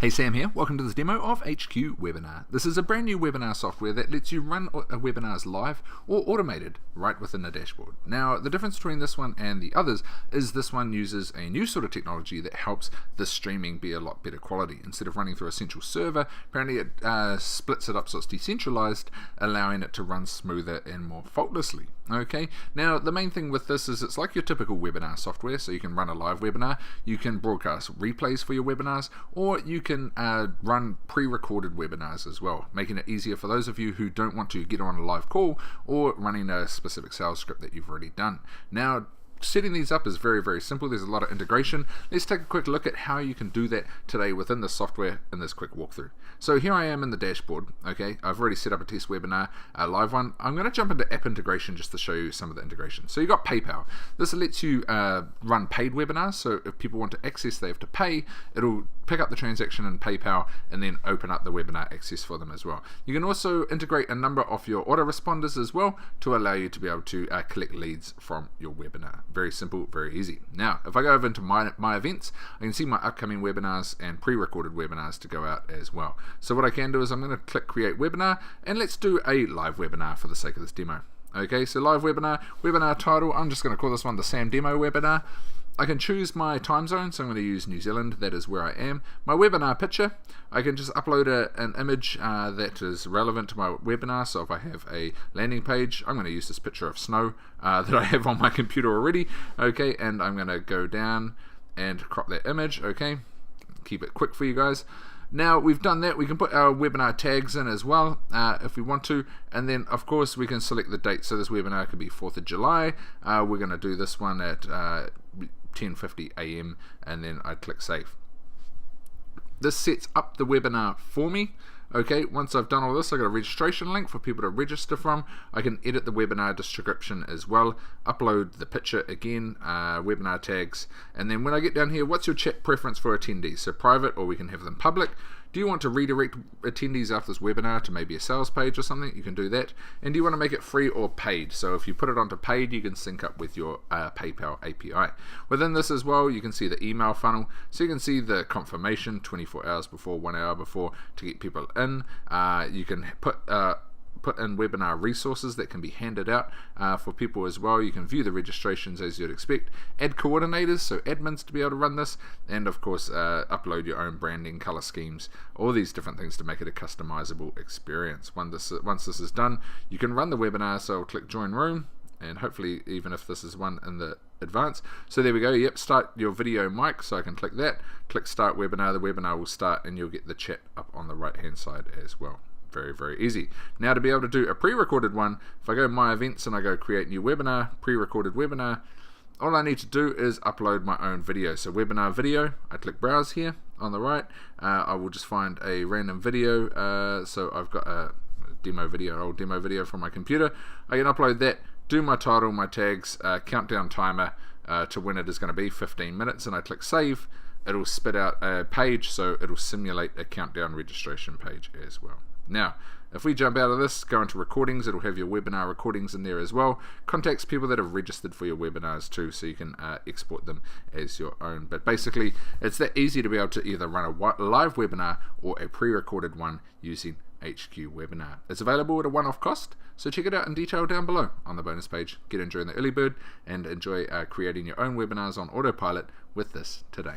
Hey, Sam here. Welcome to this demo of HQ Webinar. This is a brand new webinar software that lets you run webinars live or automated right within the dashboard. Now, the difference between this one and the others is this one uses a new sort of technology that helps the streaming be a lot better quality. Instead of running through a central server, apparently it splits it up so it's decentralized, allowing it to run smoother and more faultlessly. Okay, now the main thing with this is it's like your typical webinar software, so you can run a live webinar, you can broadcast replays for your webinars, or you can run pre-recorded webinars as well, making it easier for those of you who don't want to get on a live call or running a specific sales script that you've already done. Now, setting these up is very, very simple. There's a lot of integration. Let's take a quick look at how you can do that today within the software in this quick walkthrough. So here I am in the dashboard. Okay, I've already set up a test webinar, a live one. I'm going to jump into app integration just to show you some of the integration. So you've got PayPal. This lets you run paid webinars. So if people want to access, they have to pay. It'll pick up the transaction in PayPal and then open up the webinar access for them as well. You can also integrate a number of your autoresponders as well to allow you to be able to collect leads from your webinar. Very simple, very easy. Now, if I go over into my events, I can see my upcoming webinars and pre-recorded webinars to go out as well. So what I can do is I'm going to click Create Webinar, and let's do a live webinar for the sake of this demo. Okay, so live webinar, webinar title, I'm just going to call this one the Sam Demo Webinar. I can choose my time zone, so I'm going to use New Zealand, that is where I am. My webinar picture, I can just upload an image that is relevant to my webinar. So if I have a landing page, I'm going to use this picture of snow that I have on my computer already. Okay, and I'm going to go down and crop that image. Okay, keep it quick for you guys. Now we've done that, we can put our webinar tags in as well if we want to, and then of course we can select the date. So this webinar could be 4th of July. We're going to do this one at 10:50 AM, and then I click Save. This sets up the webinar for me. Okay, once I've done all this, I've got a registration link for people to register from. I can edit the webinar description as well, upload the picture again, webinar tags, and then when I get down here, what's your chat preference for attendees? So private, or we can have them public. Do you want to redirect attendees after this webinar to maybe a sales page or something? You can do that. And do you want to make it free or paid? So if you put it onto paid, you can sync up with your PayPal API. Within this as well, you can see the email funnel. So you can see the confirmation 24 hours before, 1 hour before to get people in. You can put in webinar resources that can be handed out for people as well. You can view the registrations as you'd expect, add coordinators, so admins to be able to run this, and of course upload your own branding, color schemes, all these different things to make it a customizable experience. Once this is done, you can run the webinar. So I'll click join room, and hopefully even if this is one in the advance. So there we go. Yep, start your video mic, so I can click that, click start webinar. The webinar will start and you'll get the chat up on the right hand side as well. Very, very easy. Now to be able to do a pre-recorded one, if I go my events and I go create new webinar, pre-recorded webinar, all I need to do is upload my own video. So webinar video, I click browse here on the right. I will just find a random video. So I've got a old demo video from my computer. I can upload that, do my title, my tags, countdown timer to when it is going to be 15 minutes, and I click save. It'll spit out a page, so it'll simulate a countdown registration page as well. Now, if we jump out of this, go into recordings, it'll have your webinar recordings in there as well. Contacts people that have registered for your webinars too, so you can export them as your own. But basically, it's that easy to be able to either run a live webinar or a pre-recorded one using HQ Webinar. It's available at a one-off cost, so check it out in detail down below on the bonus page. Get enjoying the early bird and enjoy creating your own webinars on autopilot with this today.